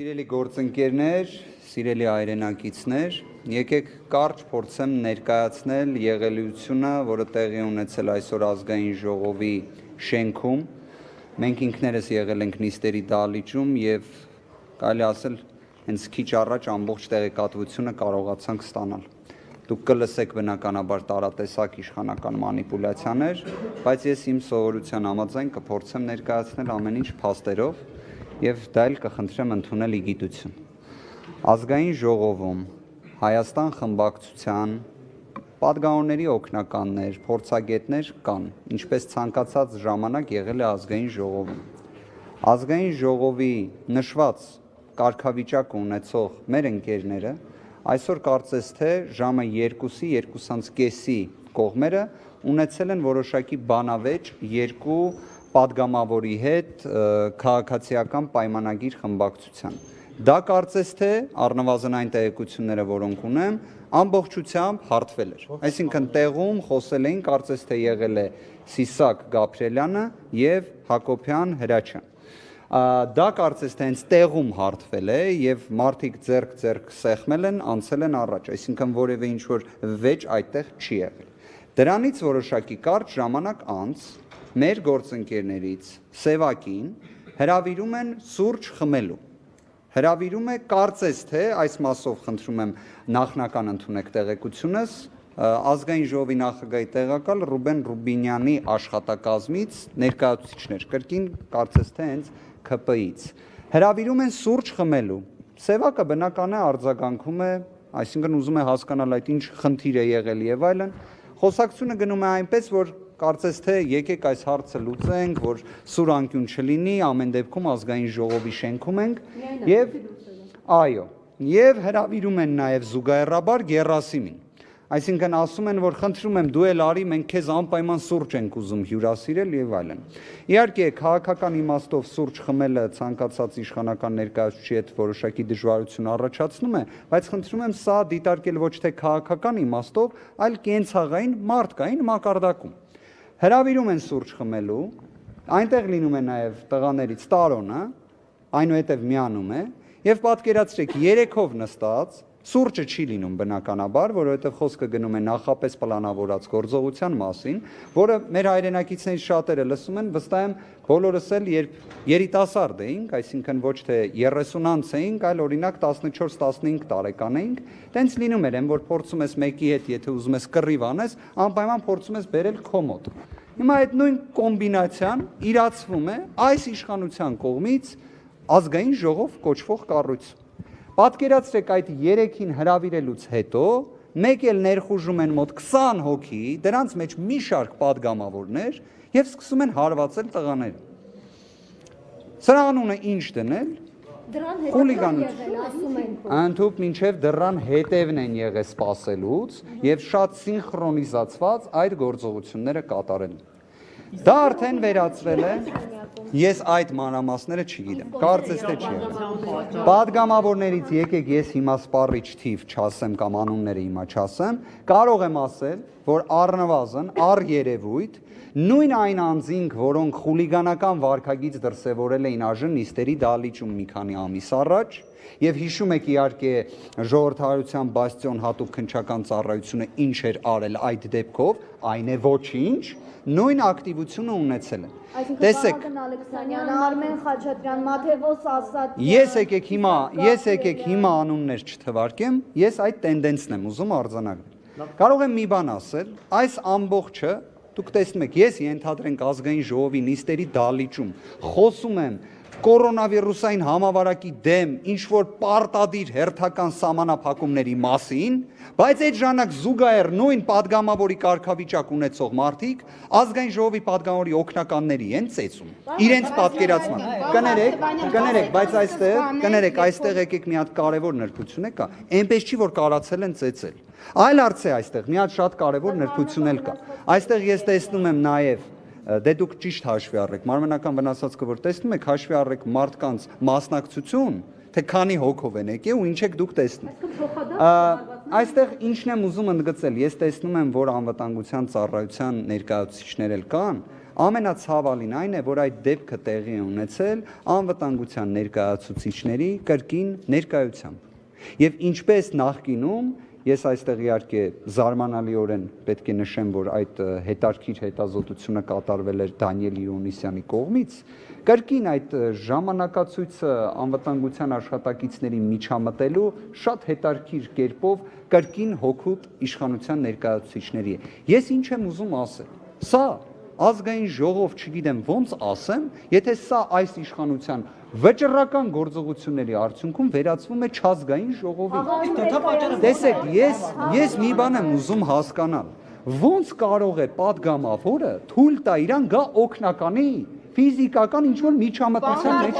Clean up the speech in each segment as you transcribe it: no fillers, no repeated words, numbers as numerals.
Սիրելի գործընկերներ, սիրելի հայրենակիցներ, եկեք կարճ փորձեմ ներկայացնել եղելությունը, որը տեղի ունեցել այսօր ազգային ժողովի շենքում։ Մենք ինքներս եղել ենք նիստերի դահլիճում եւ կարելի ասել հենց քիչ առաջ ամբողջ տեղեկատվությունը կարողացանք ստանալ։ Դուք կլսեք բնականաբար տարատեսակ իշխանական մանիպուլյացիաներ, բայց ես իմ սովորության համաձայն կփորձեմ ներկայացնել ամեն ինչ փաստերով եւ դա էլ կխնդրեմ ընդունել ի գիտություն։ Ազգային ժողովում Հայաստան խմբակցության պատգամավորների օգնականներ, փորձագետներ կան, ինչպես ցանկացած ժամանակ եղել է ազգային ժողովում։ Ազգային ժողովի նշված կարգավիճակ ունեցող մեր ընկերները այսօր կարծես թե ժամը 2-ի, 2:30-ի կողմերը ունեցել են որոշակի բանավեճ երկու պատգամավորի հետ քաղաքացիական պայմանագիր խմբակցության։ Դա կարծես թե առնվազն այն տեղեկությունները, որոնք ունեմ, ամբողջությամբ հարթվել էր։ Այսինքն տեղում խոսել էին, կարծես թե եղել է Սիսակ Գաբրելյանը եւ Հակոբյան Հրաչյան։ Դա կարծես թե հենց տեղում հարթվել է եւ մարդիկ ձեռք սեղմել են, անցել են առաջ, այսինքն որևէ ինչ-որ վեճ այդտեղ չի եղել։ Դրանից որոշակի կարճ ժամանակ անց մեր գործընկերներից Սևակին հրավիրում են սուրճ խմելու։ Հրավիրում է կարծես թե այս մասով խնդրում եմ նախնական ընդունեք տեղեկությունս ազգային ժողովի նախագահի տեղակալ Ռուբեն Ռուբինյանի աշխատակազմից ներկայացուցիչներ, կրկին կարծես թե հենց ՔՊ-ից հրավիրում են սուրճ խմելու։ Սևակը բնական է արձագանքում է, այսինքն ուզում է հասկանալ այդ ինչ խնդիր է եղել եւ այլն։ Խոսակցությունը գնում է այնպես, որ կարծես թե եկեք այս հարցը լուծենք, որ սուր անկյուն չլինի, ամեն դեպքում ազգային ժողովի շենքում ենք եւ այո, եւ հրավիրում են նաեւ զուգահեռաբար Գերասիմին։ Այսինքն ասում են, որ խնդրում եմ դու էլ արի, մենք քեզ անպայման սուրճ ենք ուզում հյուրասիրել եւ այլն։ Իհարկե, քաղաքական իմաստով սուրճ խմելը ցանկացած իշխանական ներկայացուցիչի հետ որոշակի դժվարություն առաջացնում է, բայց խնդրում եմ սա դիտարկել ոչ թե քաղաքական իմաստով, այլ կենցաղային մարդկային մակարդակում։ Հրավիրում են սուրճ խմելու, այնտեղ լինում է նաեւ տղաներից Տարոնը, այնուհետև միանում է եւ պատկերացրեք 3-ով նստած Սուրճը չի լինում բնականաբար, որովհետև խոսքը գնում է նախապես պլանավորած գործողության մասին, որը մեր հայրենակիցներից շատերը լսում են, վստահ եմ բոլորս էլ երբ երիտասարդ էինք, այսինքն ոչ թե 30-անց էինք, այլ օրինակ 14-15 տարեկան էինք, տենց լինում էր, որ փորձում ես մեկի հետ, եթե ուզում ես կռիվ անես, անպայման փորձում ես բերել քո մոտ։ Հիմա այդ նույն կոմբինացիան իրացվում է այս իշխանության կողմից ազգային ժողով կոչվող կառույցում։ Պատկերացրեք այդ 3-ին հրավիրելուց հետո մեկ էլ ներխուժում են մոտ 20 հոգի, դրանց մեջ մի շարք պատգամավորներ եւ սկսում են հարվածել տղաները։ Սրանունը ինչ դնել։ Խուլիգանություն։ Ընդհուպ մինչև դրան հետևն են եղել սպասելուց եւ շատ սինխրոնիզացված այդ գործողությունները կատարել։ Դա արդեն վերածվել է, ես այդ մանրամասները չգիտեմ, կարծես թե չի եղել։ Պատգամավորներից եկեք ես հիմա սպառիչ թիվ չասեմ կամ անունները հիմա չասեմ, կարող եմ ասել, որ առնվազն երևույթ նույն այն անձինք, որոնք խուլիգանական վարքագիծ դրսևորել էին այժմ նիստերի դահլիճում մի քանի ամիս առաջ, եւ հիշում եք իհարկե ժողովրդավարության բաստիոն հատուկ քննչական ծառայությունը ինչ էր արել այդ դեպքով, այն է ոչինչ, նույն ակտիվությունը ունեցել են։ Տեսեք, Արմեն Խաչատրյան, Մաթեւոս Ասատրյան։ Ես եկեք հիմա անուններ չթվարկեմ, ես այդ տենդենսն եմ ուզում արձանագրել։ Կարող եմ մի բան ասել, այս ամբողջը դուք տեսնում եք, ես ենթադրենք ազգային ժողովի նիստերի դահլիճում խոսում եմ կորոնավիրուսային համավարակի դեմ ինչ-որ պարտադիր հերթական սահմանափակումների մասին, բայց այդ ժամանակ զուգահեռ նույն պատգամավորի կարգավիճակ ունեցող մարդիկ ազգային ժողովի պատգամավորի օգնականների են ծեծում։ Իրենց պատկերացման։ Կներեք, բայց այստեղ եկեք մի հատ կարևոր նրբություն կա, այնպես չի որ կարացել են ծեծել։ Այլ հարց է այստեղ, մի հատ շատ կարևոր նրբություն էլ կա։ Այստեղ ես տեսնում եմ նաև դե դուք ճիշտ հաշվի առեք, մարմնական վնասվածքը որ տեսնում եք, հաշվի առեք մարդկանց մասնակցություն, թե քանի հոգով են եկել ու ինչ եք դուք տեսնում։ Այստեղ ինչն եմ ուզում ընդգծել, ես տեսնում եմ, որ անվտանգության ծառայության ներկայացուցիչներ էլ կան, Ամենացավալին այն է, որ այդ դեպքը տեղի է ունեցել անվտանգության ներկայացուցիչների կրկին ներկայությամբ։ Եվ ինչպես նախկինում, ես այստեղ իհարկե զարմանալիորեն պետք է նշեմ, որ այդ հետարքիր հետազոտությունը կատարվել էր Դանիել Իրոնիսյանի կողմից, կրկին այդ ժամանակացույցը անվտանգության աշխատակիցների միջամտելու շատ հետարքիր կերպով կրկին հօգուտ իշխանության ներկայացուցիչների է։ Ես ինչ եմ ուզում ասել։ Սա ազգային ժողով, չգիտեմ ոնց ասեմ, եթե սա այս իշխանության վճռական գործողությունների արդյունքում վերածվում է չազգային ժողովի։ Տեսեք, ես մի բան եմ ուզում հասկանալ, ոնց կարող է падգամավորը թույլ տա իրան գա օգնականի ֆիզիկական ինչ-որ միջամտության մեջ։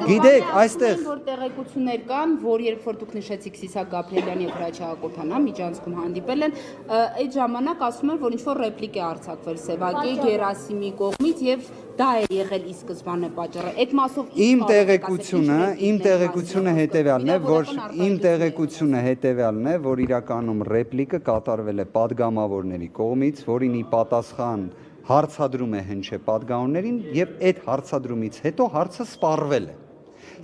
Գիտեք, այստեղ որ տեղեկություններ կան, որ երբ որ դուք նշեցիք Սիսակ Գաբրիելյանի եւ Հրաչյա Հակոբյանը միջանցքում հանդիպել են, այդ ժամանակ ասում են, որ ինչ-որ ռեպլիկ է արձակվել Սևակի Գերասիմի կողմից եւ դա է եղել ի սկզբանե պատճառը։ Այդ մասով իմ տեղեկությունը հետեւյալն է, որ իրականում ռեպլիկը կատարվել է падգամավորների կողմից, որին ի պատասխան հարցադրում է հնչե падգամավորներին եւ այդ հարցադրումից հետո հարցը սպառվել է։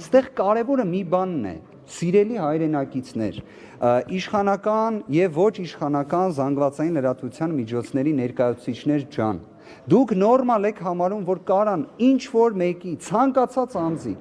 Ստեղ կարևորը մի բանն է, սիրելի հայրենակիցներ, իշխանական եւ ոչ իշխանական զանգվածային լրատվության միջոցների ներկայացուցիչներ ջան, դուք նորմալ եք համարում, որ կարան ինչ որ մեկի ցանկացած անձի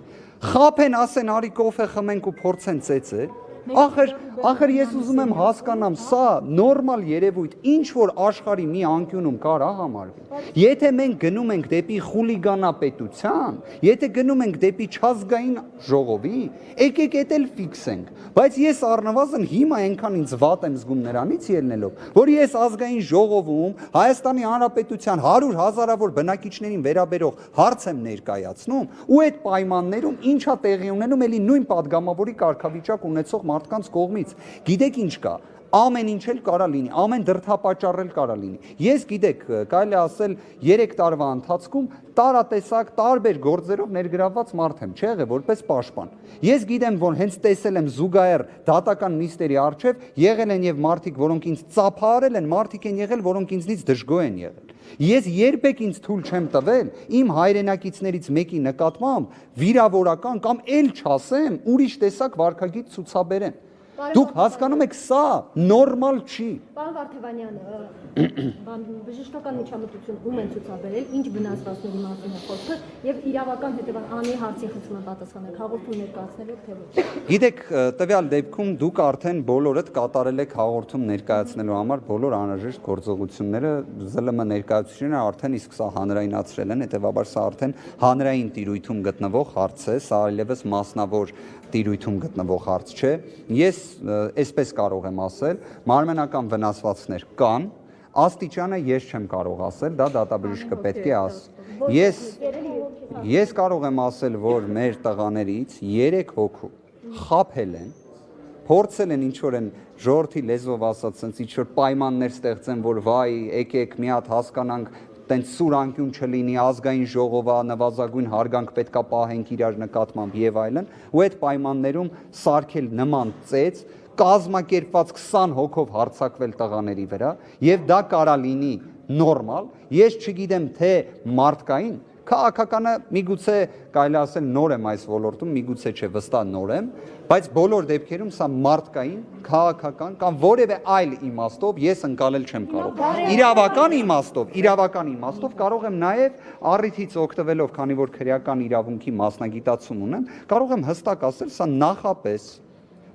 խափեն, ասեն արի կոֆե խմենք ու փորձեն ծեծել։ Ախր ես ուզում եմ հասկանամ, սա նորմալ երևույթ ինչ որ աշխարհի մի անկյունում կարա համարվի։ Եթե մենք գնում ենք դեպի խուլիգանապետության, եթե գնում ենք դեպի չազգային ժողովի, եկեք էդ էլ ֆիքսենք։ Բայց ես առնվազն հիմա այնքան ինձ վատ եմ զգում նրանից ելնելով, որ ես ազգային ժողովում Հայաստանի Հանրապետության 100 հազարավոր բնակիչներին վերաբերող հարց եմ ներկայացնում, ու այդ պայմաններում ինչա տեղի ունենում էլի նույն падգամավորի կարգավիճակ ունեցող մարդկանց կողմից։ Գիտեք ինչ կա, ամեն ինչ էլ կարա լինի, ամեն դրդապատճառ էլ կարա լինի։ Ես գիտեք, կարելի ասել 3 տարվա ընթացքում տարատեսակ տարբեր գործերով ներգրավված մարդ եմ, չէ՞ որպես պաշտպան։ Ես գիտեմ, որ հենց տեսել եմ զուգահեռ դատական նիստերի առջև եղել են եւ մարդիկ, որոնք ինձ ծափահարել են, մարդիկ են եղել, որոնք ինձնից դժգոհ են եղել։ Ես երբեք ինձ թույլ չեմ տվել իմ հայրենակիցներից մեկի նկատմամբ վիրավորական կամ էլ չասեմ ուրիշ տեսակ վարքագիծ ցուցաբերեմ։ Դուք հասկանում եք, սա նորմալ չի։ Պարոն Վարդևանյան, բժշկական միջամտություն ում են ցուցաբերել, ինչ վնասվածքների մասին է խոսքը եւ իրավական հետևանի հարցի խնդրում պատասխանեք, հաղորդում ներկայացնելով թե ոչ։ Գիտեք, տվյալ դեպքում դուք արդեն բոլորդ կատարել եք հաղորդում ներկայացնելու համար բոլոր անհրաժեշտ գործողությունները, ԶԼՄ ներկայացուցիչները արդեն իսկ սա հանրայնացրել են, հետեւաբար սա արդեն հանրային տիրույթում գտնվող հարց է, սա այլևս մասնավոր տիրույթում գտնվող հարց չէ։ Ես այսպես կարող եմ ասել, մարմենական վնասվածքներ կան, աստիճանը ես չեմ կարող ասել, դա դատաբժիշկը պետք է ասի։ Ես կարող եմ ասել, որ մեր տղաներից 3 հոգու խաբել են, փորձել են ինչ-որ են ժողովրդի լեզվով ասած, ինչ-որ պայմաններ ստեղծեն, որ վայ, եկեք մի հատ հասկանանք, տենց սուր անկյուն չլինի, ազգային ժողովա, նվազագույն հարգանք պետքա պահենք իրար նկատմամբ եւ այլն, ու այդ պայմաններում սարքել նման ծեծ, կազմակերպված 20 հոգով հարձակվել տղաների վրա, եւ դա կարա լինի նորմալ, ես չգիտեմ թե մարդկային, քաղաքականը միգուցե կարելի ասել նոր եմ այս ոլորտում, միգուցե չէ վստահ նոր եմ, բայց բոլոր դեպքերում սա մարդկային, քաղաքական կամ որևէ այլ իմաստով ես ընկալել չեմ կարող։ Իրավական իմաստով կարող եմ նաև առիթից օգտվելով, քանի որ քրեական իրավունքի մասնագիտացում ունեմ, կարող եմ հստակ ասել, սա նախապես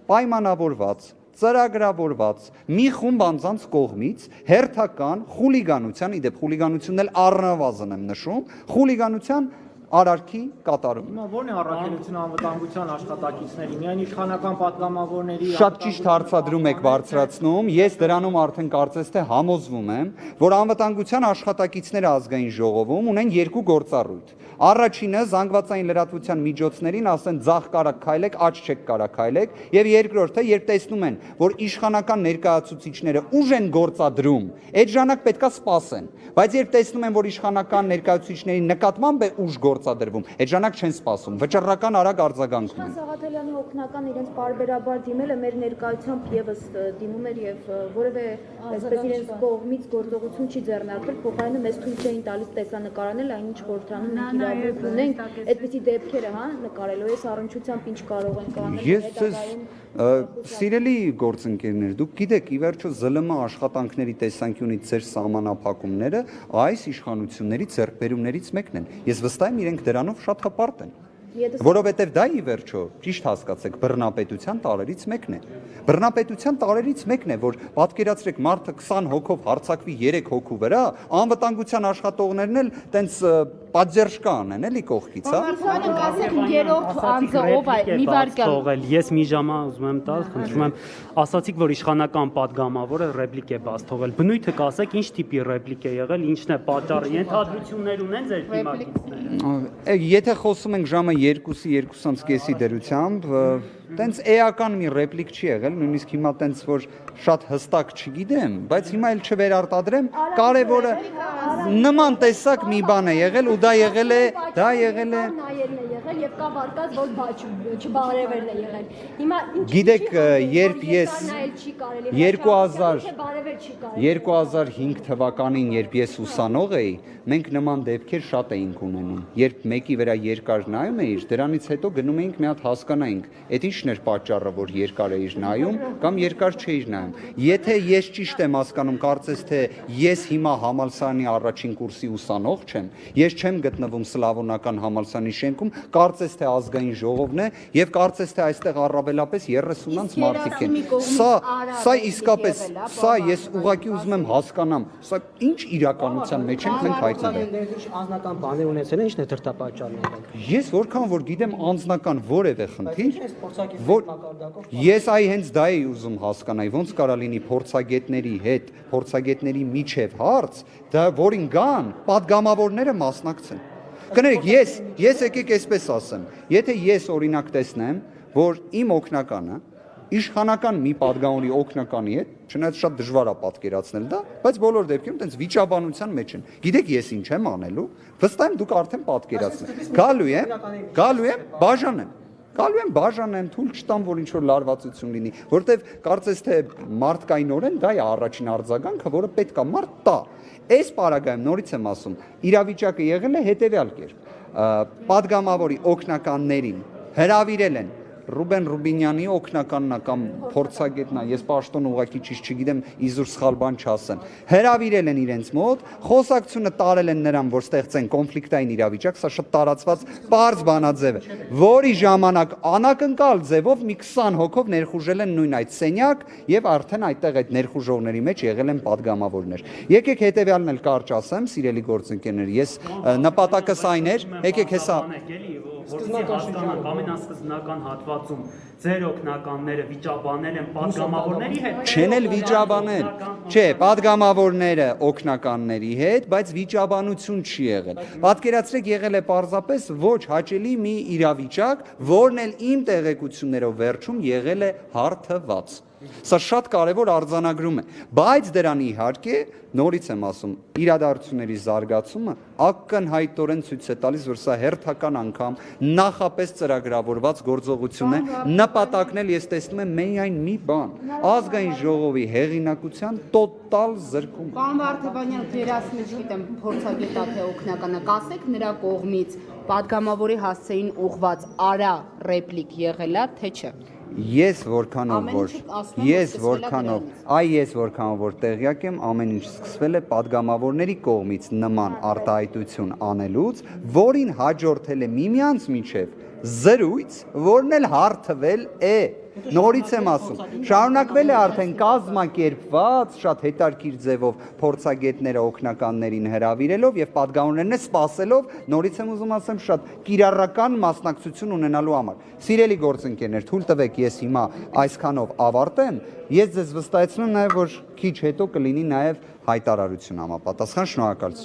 պայմանավորված ծրագրավորված մի խումբ անձանց կողմից հերթական խուլիգանության, իդեպ խուլիգանությունն էլ առնվազն եմ նշում, խուլիգանության արարքի կատարում։ Հիմա ո՞րն է առաքելությունը անվտանգության աշխատակիցների, միայն իշխանական падգամավորների։ Շատ ճիշտ հարցադրում եք բարձրացնում, ես դրանում արդեն կարծես թե համոզվում եմ, որ անվտանգության աշխատակիցները ազգային ժողովում ունեն 2 գործառույթ։ Առաջինը զանգվածային լրատվության միջոցներին ասեն ձախ կարակ քայլեք, աջ չեք կարակ քայլեք, եւ երկրորդը, երբ տեսնում են, որ իշխանական ներկայացուցիչները ուժ են գործադրում, այդ ժամանակ պետքա սպասեն, բայց երբ տեսնում են, որ իշխանական ներկայացուցիչների նկատմամբ է ուժ գործադրվում, այդ ժամանակ չեն սպասում, վճռական արագ արձագանքում են։ Սաղաթելյանի օգնական իրենց բարբերաբար դիմելը մեր ներկայությամբ եւս դիմում էր եւ որևէ այսպես իրենց կողմից գործողություն չի ձեռնարկվել, փոխարենը մեզ թույլ չէին տալիս տեսանկարանել այնինչ խորհրդանում մենք իրավունք ունենք այդպիսի դեպքերը, հա, նկարելու ես առնչությամբ ինչ կարող ենք անել հետագայում։ Սիրելի գործընկերներ, դուք գիտեք, ի վերջո ԶԼՄ աշխատանքների տեսանկյունից ձեր սահմանափակումները այս իշխանությունների ձեռքբերումներից մեկն են։ Ես վստահ եմ, իրենք դրանով շատ հպարտ են։ Որովհետև դա ի վերջո, ճիշտ հասկացեք, բռնապետության տարերից մեկն է։ Բռնապետության տարերից մեկն է, որ պատկերացրեք մարդը 20 հոգով հարձակվի 3 հոգու վրա, անվտանգության աշխատողներն էլ տենց պատժերժկա անեն, էլի կողքից, հա։ Մարզանյան ասեք երրորդ անձը ով է, մի վարքան։ Ես մի ժամ ուզում եմ տալ, խնդրում եմ, ասացիք, որ իշխանական падգամավորը ռեպլիկ է բաց թողել։ Բնույթը կասեք, ինչ տիպի ռեպլիկ է եղել, ինչն է պատճառը, ենթադրություններ ունեն ձեր դիմակիցները։ Եթե խոսում ենք ժամը 2-ի 2:30 դրությամբ, տենց էական մի ռեպլիկ չի եղել, նույնիսկ հիմա տենց որ շատ հստակ չգիտեմ, բայց հիմա էլ չվերարտադրեմ, կարևորը նման տեսակ մի բան է եղել ու դա եղել է նայելն է եղել եւ կա վարկած որ չբարևերն է եղել։ Հիմա ինչ գիտեք, երբ ես 2005 թվականին, երբ ես ուսանող էի, մենք նման դեպքեր շատ էինք ունենում։ Երբ մեկի վրա երկար նայում էիր, դրանից հետո գնում էինք մի հատ հասկանայինք, այդ ինչն էր պատճառը, որ երկար էիր նայում կամ երկար չէիր նայում։ Եթե ես ճիշտ եմ հասկանում, կարծես թե ես հիմա համալսարանի առաջին կուրսի ուսանող չեմ, ես չեմ գտնվում Սլավոնական համալսարանի շենքում, կարծես թե ազգային ժողովն է եւ կարծես թե այստեղ առավելապես 30-անց մարդիկ են։ Սա իսկապես, սա ես ուղղակի ուզում եմ հասկանամ, սա ինչ իրականության մեջ ենք մենք հայտնվել։ Անձնական բաներ ունեցել են, ինչն է դրդապատճառն եղել։ Ես որքան որ գիտեմ անձնական որևէ խնդիր, որ ես այ հենց դա էի ուզում հասկանալ, ոնց կարա լինի փորձագետների հետ, փորձագետների միջև հարց, դա որին գան, падգամավորները մասնակցեն։ Կներեք, ես եկեք այսպես ասեմ, եթե ես օրինակ տեսնեմ, որ իմ օգնականը իշխանական մի падգամավորի օգնականի հետ, չնայած շատ դժվար է պատկերացնել դա, բայց բոլոր դեպքերում տենց վիճաբանության մեջ են։ Գիտեք ես ինչ եմ անելու, վստահ եմ դուք արդեն պատկերացնեք։ Գալու եմ բաժանեմ, թույլ չտամ, որ ինչ-որ լարվածություն լինի, որովհետև կարծես թե մարդկայնորեն դա է առաջին արձագանքը, որը պետք է մարդ տա։ Այս պարագայում նորից եմ ասում, իրավիճակը եղել է հետևյալ կերպ։ Падգամավորի օգնականներին հրավիրել են Ռուբեն Ռուբինյանի օգնականն կամ փորձագետն է, ես պաշտոն ուղղակի ճիշտ չգիտեմ, իզուր սխալ բան չասեմ։ Հրավիրել են իրենց մոտ, խոսակցությունը տարել են նրան, որ ստեղծեն կոնֆլիկտային իրավիճակ, սա շատ տարածված պարզ բանաձև է, որի ժամանակ անակնկալ ձևով մի 20 հոգով ներխուժել են նույն այդ սենյակ եւ արդեն այդտեղ այդ ներխուժողների մեջ եղել են падգամավորներ։ Եկեք հետեւյալն էլ կարճ ասեմ, սիրելի գործընկերներ, ես նպատակս այն էր, եկեք հեսա ամենասկզբնական հատվածում ձեր օգնականները վիճաբանել են падգամավորների հետ։ Չեն էլ վիճաբանել։ Չէ, падգամավորները օգնականների հետ, բայց վիճաբանություն չի եղել։ Պատկերացրեք, եղել է պարզապես ոչ հաճելի մի իրավիճակ, որն էլ իմ տեղեկություններով վերջում եղել է հարթված։ Սա շատ կարևոր արձանագրում է, բայց դրան իհարկե, նորից եմ ասում, իրադարձությունների զարգացումը ակնհայտորեն ցույց է տալիս, որ սա հերթական անգամ նախապես ծրագրավորված գործողություն է, նպատակն էլ ես տեսնում եմ միայն մի բան՝ ազգային ժողովի հեղինակության տոտալ զրկում։ Պարոն Վարդևանյան, Գերասիմը, չգիտեմ, փորձագետա թե օգնականը, կասեք նրա կողմից падգամավորի հասցեին ուղված արա ռեպլիկ եղելա, թե չէ։ Ես որքանով որ տեղյակ եմ, ամեն ինչ սկսվել է падգամավորների կողմից նման արտահայտություն անելուց, որին հաջորդել է միմյանց միջև զրույց, որն էլ հարթվել է։ Նորից եմ ասում, շարունակվել է արդեն կազմակերպված, շատ հետաքրքիր ձևով փորձագետները օգնականներին հրավիրելով եւ падգամավորներն սպասելով, նորից եմ ուզում ասեմ, շատ կիրառական մասնակցություն ունենալու համար։ Սիրելի գործընկերներ, թույլ տվեք ես հիմա այսքանով ավարտեմ, ես ձեզ վստահեցնում եմ նաեւ, որ քիչ հետո կլինի նաեւ հայտարարություն համապատասխան, շնորհակալություն։